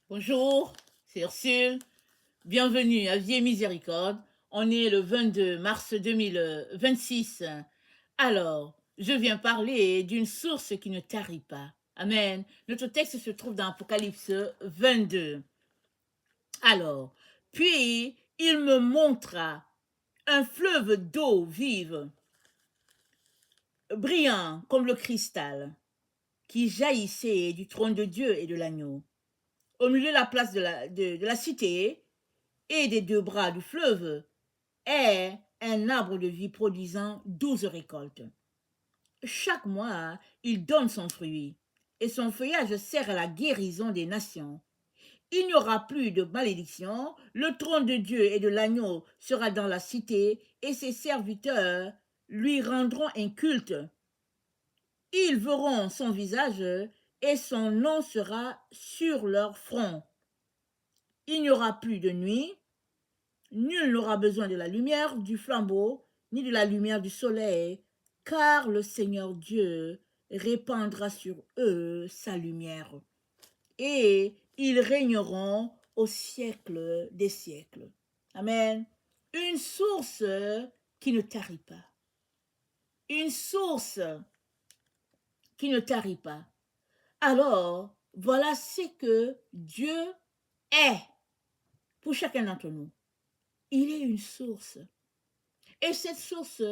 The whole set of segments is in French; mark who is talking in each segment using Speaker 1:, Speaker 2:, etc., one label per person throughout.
Speaker 1: Bonjour, c'est Ursule. Bienvenue à Vie et Miséricorde. On est le 22 mars 2026. Alors, je viens parler d'une source qui ne tarit pas. Amen. Notre texte se trouve dans Apocalypse 22. Alors, puis il me montra un fleuve d'eau vive, brillant comme le cristal, qui jaillissait du trône de Dieu et de l'agneau. Au milieu de la place de la cité, et des deux bras du fleuve est un arbre de vie produisant 12 récoltes. Chaque mois, il donne son fruit, et son feuillage sert à la guérison des nations. Il n'y aura plus de malédiction, le trône de Dieu et de l'agneau sera dans la cité, et ses serviteurs lui rendront un culte. Ils verront son visage, et son nom sera sur leur front. Il n'y aura plus de nuit. Nul n'aura besoin de la lumière du flambeau, ni de la lumière du soleil, car le Seigneur Dieu répandra sur eux sa lumière. Et ils régneront au siècle des siècles. Amen. Une source qui ne tarit pas. Une source qui ne tarit pas. Alors, voilà ce que Dieu est pour chacun d'entre nous. Il est une source. Et cette source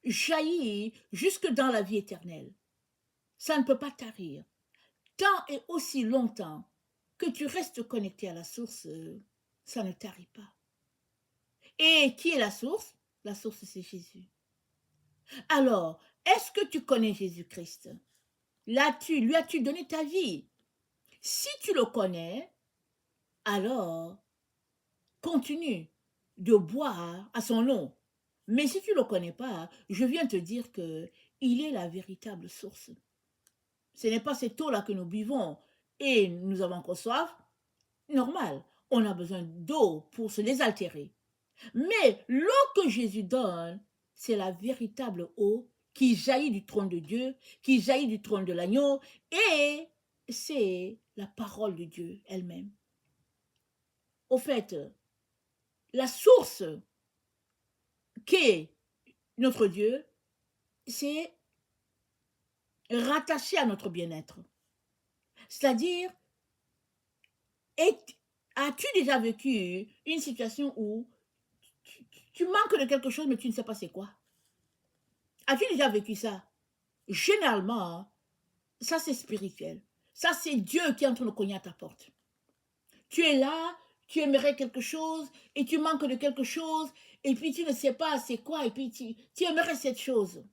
Speaker 1: jaillit jusque dans la vie éternelle. Ça ne peut pas tarir. Tant et aussi longtemps que tu restes connecté à la source, ça ne tarit pas. Et qui est la source? La source, c'est Jésus. Alors, est-ce que tu connais Jésus-Christ? Lui as-tu donné ta vie? Si tu le connais, alors continue de boire à son nom. Mais si tu ne le connais pas, je viens te dire que il est la véritable source. Ce n'est pas cette eau-là que nous buvons et nous avons encore soif. Normal, on a besoin d'eau pour se désaltérer. Mais l'eau que Jésus donne, c'est la véritable eau qui jaillit du trône de Dieu, qui jaillit du trône de l'agneau, et c'est la parole de Dieu elle-même. Au fait, la source qu'est notre Dieu, c'est rattaché à notre bien-être. C'est-à-dire, as-tu déjà vécu une situation où tu manques de quelque chose mais tu ne sais pas c'est quoi? As-tu déjà vécu ça? Généralement, ça c'est spirituel. Ça c'est Dieu qui est en train de cogner à ta porte. Tu es là, tu aimerais quelque chose et tu manques de quelque chose et puis tu ne sais pas c'est quoi et puis tu aimerais cette chose.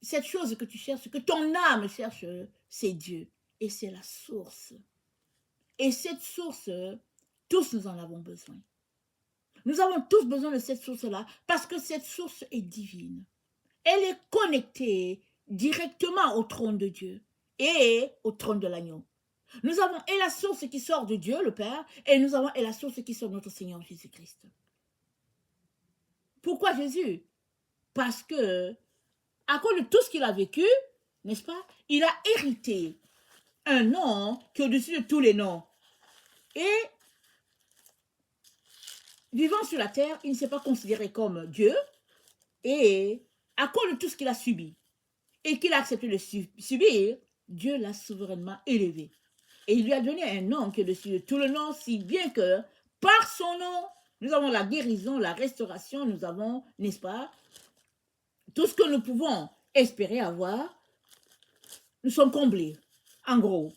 Speaker 1: Cette chose que tu cherches, que ton âme cherche, c'est Dieu. Et c'est la source. Et cette source, tous nous en avons besoin. Nous avons tous besoin de cette source-là parce que cette source est divine. Elle est connectée directement au trône de Dieu et au trône de l'agneau. Nous avons et la source qui sort de Dieu, le Père, et nous avons et la source qui sort de notre Seigneur Jésus-Christ. Pourquoi Jésus? Parce que, à cause de tout ce qu'il a vécu, n'est-ce pas, il a hérité un nom qui est au-dessus de tous les noms. Et vivant sur la terre, il ne s'est pas considéré comme Dieu, et à cause de tout ce qu'il a subi, et qu'il a accepté de subir, Dieu l'a souverainement élevé. Et il lui a donné un nom qui est au-dessus de tout le nom, si bien que par son nom, nous avons la guérison, la restauration, nous avons, n'est-ce pas, tout ce que nous pouvons espérer avoir, nous sommes comblés, en gros.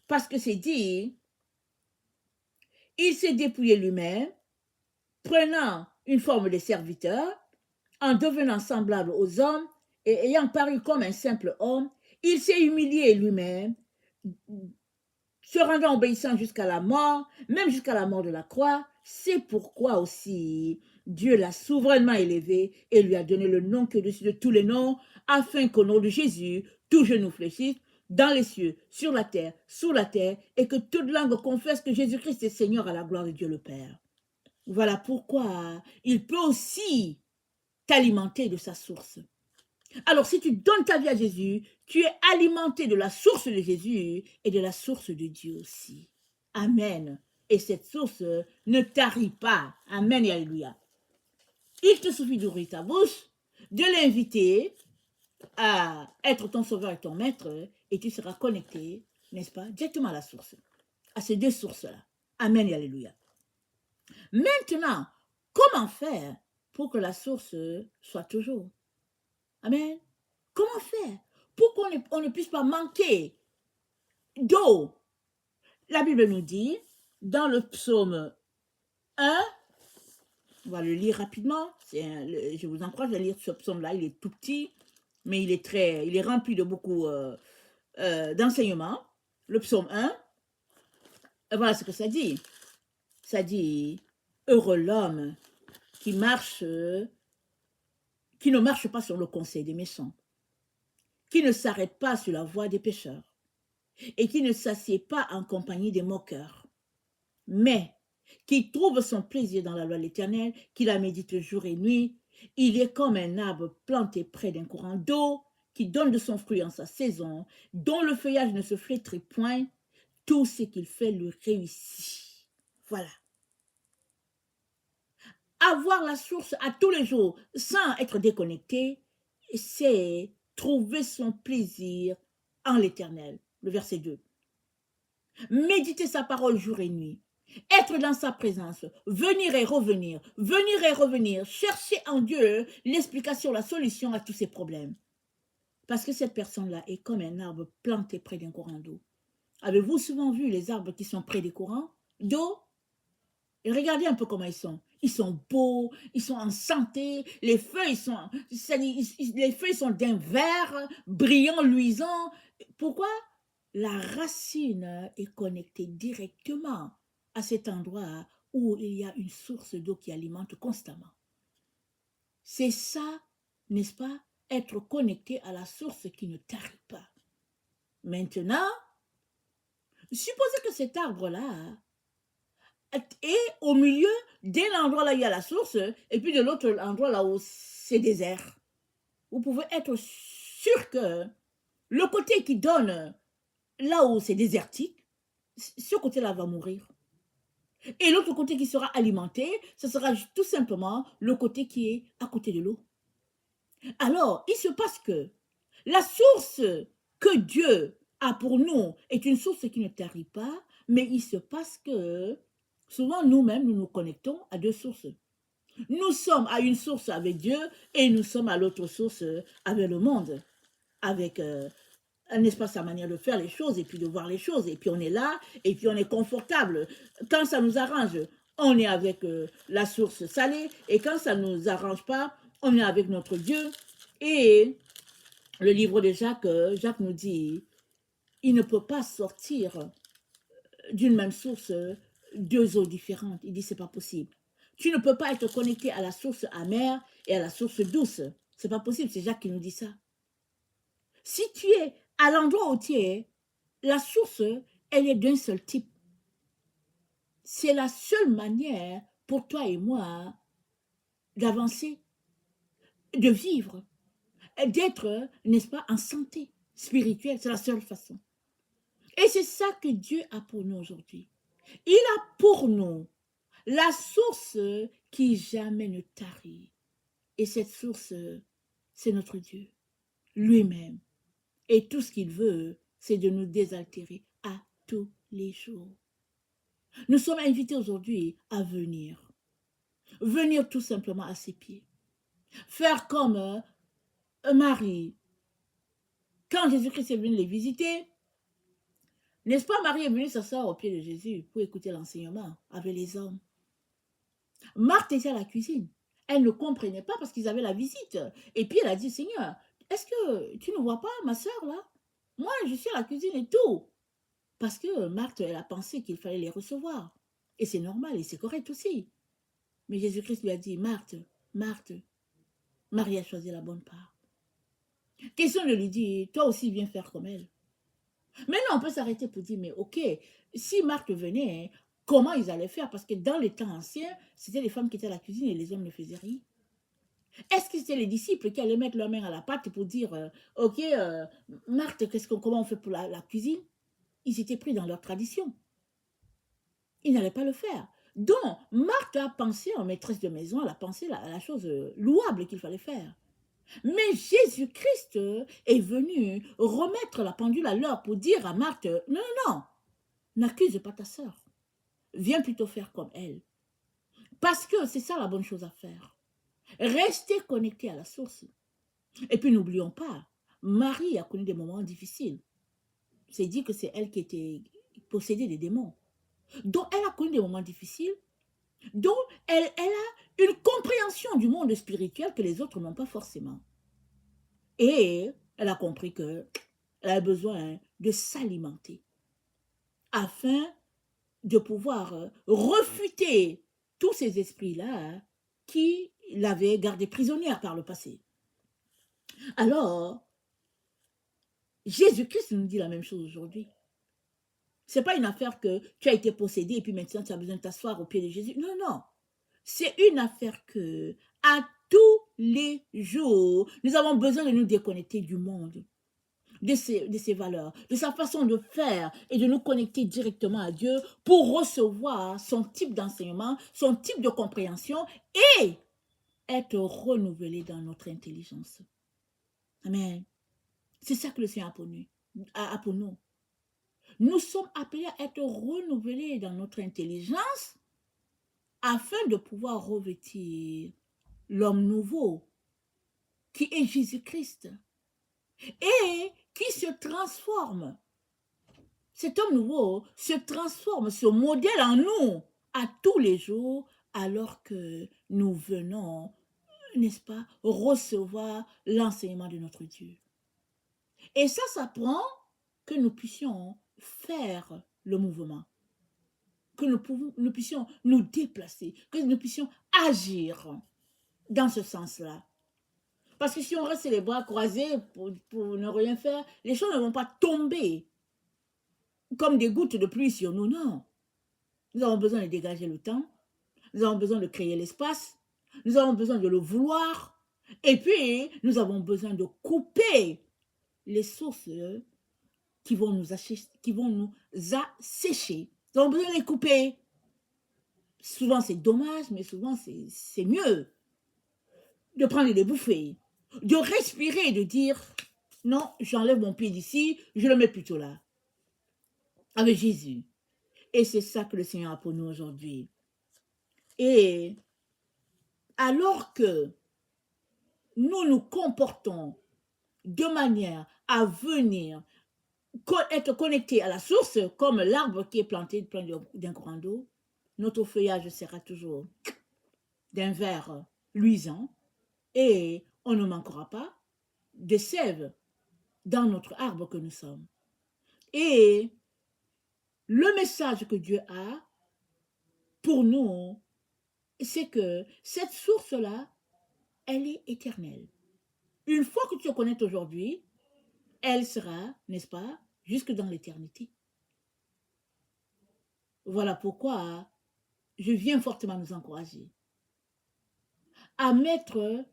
Speaker 1: Parce que c'est dit, il s'est dépouillé lui-même, prenant une forme de serviteur, en devenant semblable aux hommes et ayant paru comme un simple homme, il s'est humilié lui-même, se rendant obéissant jusqu'à la mort, même jusqu'à la mort de la croix. C'est pourquoi aussi Dieu l'a souverainement élevé et lui a donné le nom qui est au-dessus de tous les noms, afin qu'au nom de Jésus, tout genou fléchisse dans les cieux, sur la terre, sous la terre, et que toute langue confesse que Jésus-Christ est Seigneur à la gloire de Dieu le Père. Voilà pourquoi il peut aussi t'alimenter de sa source. Alors, si tu donnes ta vie à Jésus, tu es alimenté de la source de Jésus et de la source de Dieu aussi. Amen. Et cette source ne tarit pas. Amen et alléluia. Il te suffit d'ouvrir ta bouche, de l'inviter à être ton sauveur et ton maître, et tu seras connecté, n'est-ce pas, directement à la source, à ces deux sources-là. Amen et alléluia. Maintenant, comment faire pour que la source soit toujours? Amen. Comment faire pour qu'on ne puisse pas manquer d'eau? La Bible nous dit, dans le psaume 1, on va le lire rapidement, je vous encourage à lire ce psaume-là, il est tout petit, mais il est rempli de beaucoup d'enseignements. Le psaume 1, voilà ce que ça dit. Ça dit, heureux l'homme qui ne marche pas sur le conseil des méchants, qui ne s'arrête pas sur la voie des pécheurs, et qui ne s'assied pas en compagnie des moqueurs, mais qui trouve son plaisir dans la loi de l'Éternel, qui la médite jour et nuit. Il est comme un arbre planté près d'un courant d'eau, qui donne de son fruit en sa saison, dont le feuillage ne se flétrit point, tout ce qu'il fait lui réussit. Voilà. Avoir la source à tous les jours sans être déconnecté, c'est trouver son plaisir en l'Éternel. Le verset 2. Méditer sa parole jour et nuit. Être dans sa présence, venir et revenir, chercher en Dieu l'explication, la solution à tous ces problèmes. Parce que cette personne-là est comme un arbre planté près d'un courant d'eau. Avez-vous souvent vu les arbres qui sont près des courants d'eau? Et regardez un peu comment ils sont. Ils sont beaux, ils sont en santé, les feuilles sont d'un vert brillant, luisant. Pourquoi? La racine est connectée directement à cet endroit où il y a une source d'eau qui alimente constamment. C'est ça, n'est-ce pas, être connecté à la source qui ne tarit pas. Maintenant, supposez que cet arbre-là est au milieu d'un endroit là où il y a la source et puis de l'autre endroit là où c'est désert. Vous pouvez être sûr que le côté qui donne là où c'est désertique, ce côté-là va mourir. Et l'autre côté qui sera alimenté, ce sera tout simplement le côté qui est à côté de l'eau. Alors, il se passe que la source que Dieu a pour nous est une source qui ne tarit pas, mais il se passe que souvent nous-mêmes, nous nous connectons à deux sources. Nous sommes à une source avec Dieu et nous sommes à l'autre source avec le monde, avec n'est-ce pas, sa manière de faire les choses et puis de voir les choses. Et puis on est là et puis on est confortable. Quand ça nous arrange, on est avec la source salée. Et quand ça ne nous arrange pas, on est avec notre Dieu. Et le livre de Jacques, Jacques nous dit, il ne peut pas sortir d'une même source deux eaux différentes. Il dit, c'est pas possible. Tu ne peux pas être connecté à la source amère et à la source douce. C'est pas possible, c'est Jacques qui nous dit ça. Si tu es à l'endroit où tu es, la source, elle est d'un seul type. C'est la seule manière pour toi et moi d'avancer, de vivre, d'être, n'est-ce pas, en santé spirituelle. C'est la seule façon. Et c'est ça que Dieu a pour nous aujourd'hui. Il a pour nous la source qui jamais ne tarit. Et cette source, c'est notre Dieu, lui-même. Et tout ce qu'il veut, c'est de nous désaltérer à tous les jours. Nous sommes invités aujourd'hui à venir. Venir tout simplement à ses pieds. Faire comme Marie. Quand Jésus-Christ est venu les visiter, n'est-ce pas, Marie est venue s'asseoir au pied de Jésus pour écouter l'enseignement avec les hommes. Marthe était à la cuisine. Elle ne comprenait pas parce qu'ils avaient la visite. Et puis elle a dit, Seigneur, est-ce que tu ne vois pas ma soeur là? Moi, je suis à la cuisine et tout. Parce que Marthe, elle a pensé qu'il fallait les recevoir. Et c'est normal et c'est correct aussi. Mais Jésus-Christ lui a dit, Marthe, Marthe, Marie a choisi la bonne part. Question de lui dire, toi aussi viens faire comme elle. Maintenant, on peut s'arrêter pour dire, mais ok, si Marthe venait, comment ils allaient faire? Parce que dans les temps anciens, c'était les femmes qui étaient à la cuisine et les hommes ne faisaient rien. Est-ce que c'était les disciples qui allaient mettre leur main à la pâte pour dire, ok, Marthe, comment on fait pour la cuisine? Ils étaient pris dans leur tradition. il n'allait pas le faire. Donc, Marthe a pensé, en maîtresse de maison, elle a pensé à la chose louable qu'il fallait faire. Mais Jésus-Christ est venu remettre la pendule à l'heure pour dire à Marthe, non, non, non, n'accuse pas ta sœur. Viens plutôt faire comme elle. Parce que c'est ça la bonne chose à faire. Restez connecté à la source. Et puis n'oublions pas, Marie a connu des moments difficiles. C'est dit que c'est elle qui était possédée des démons. Donc elle a connu des moments difficiles. Donc elle a une compréhension du monde spirituel que les autres n'ont pas forcément. Et elle a compris qu'elle a besoin de s'alimenter afin de pouvoir refuter tous ces esprits-là qui l'avaient gardée prisonnière par le passé. Alors, Jésus-Christ nous dit la même chose aujourd'hui. Ce n'est pas une affaire que tu as été possédé et puis maintenant tu as besoin de t'asseoir au pied de Jésus. Non, non. C'est une affaire que, à tous les jours, nous avons besoin de nous déconnecter du monde, de ses valeurs, de sa façon de faire et de nous connecter directement à Dieu pour recevoir son type d'enseignement, son type de compréhension et être renouvelé dans notre intelligence. Amen. C'est ça que le Seigneur a pour nous. Nous sommes appelés à être renouvelés dans notre intelligence afin de pouvoir revêtir l'homme nouveau qui est Jésus-Christ et qui se transforme. Cet homme nouveau se transforme, se modèle en nous à tous les jours alors que nous venons, n'est-ce pas, recevoir l'enseignement de notre Dieu. Et ça prend que nous puissions faire le mouvement, que nous puissions nous déplacer, que nous puissions agir dans ce sens-là. Parce que si on reste les bras croisés pour ne rien faire, les choses ne vont pas tomber comme des gouttes de pluie sur nous, non. Nous avons besoin de dégager le temps, nous avons besoin de créer l'espace, nous avons besoin de le vouloir, et puis nous avons besoin de couper les sources qui vont nous assécher. Nous avons besoin de les couper. Souvent c'est dommage, mais souvent c'est mieux de prendre des bouffées, de respirer et de dire non, j'enlève mon pied d'ici, je le mets plutôt là, avec Jésus. Et c'est ça que le Seigneur a pour nous aujourd'hui. Et alors que nous nous comportons de manière à venir être connectés à la source, comme l'arbre qui est planté plein d'un courant d'eau, notre feuillage sera toujours d'un vert luisant et on ne manquera pas de sève dans notre arbre que nous sommes. Et le message que Dieu a pour nous, c'est que cette source-là, elle est éternelle. Une fois que tu te connectes aujourd'hui, elle sera, n'est-ce pas, jusque dans l'éternité. Voilà pourquoi je viens fortement nous encourager à mettre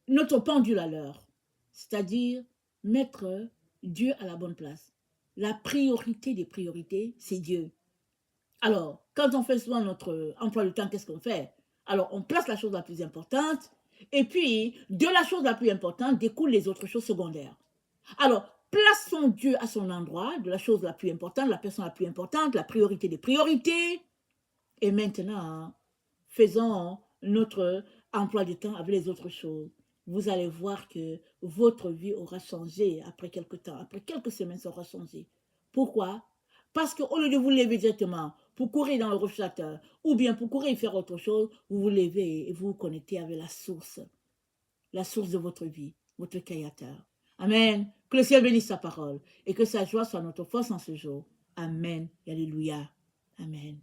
Speaker 1: notre pendule à l'heure, c'est-à-dire mettre Dieu à la bonne place. La priorité des priorités, c'est Dieu. Alors, quand on fait souvent notre emploi du temps, qu'est-ce qu'on fait? Alors, on place la chose la plus importante, et puis, de la chose la plus importante découlent les autres choses secondaires. Alors, plaçons Dieu à son endroit, de la chose la plus importante, la personne la plus importante, la priorité des priorités, et maintenant, faisons notre emploi du temps avec les autres choses. Vous allez voir que votre vie aura changé après quelques temps, après quelques semaines, ça aura changé. Pourquoi? Parce qu'au lieu de vous lever directement pour courir dans le réfrigérateur ou bien pour courir et faire autre chose, vous vous levez et vous vous connectez avec la source de votre vie, votre Créateur. Amen. Que le ciel bénisse sa parole et que sa joie soit notre force en ce jour. Amen. Alléluia. Amen.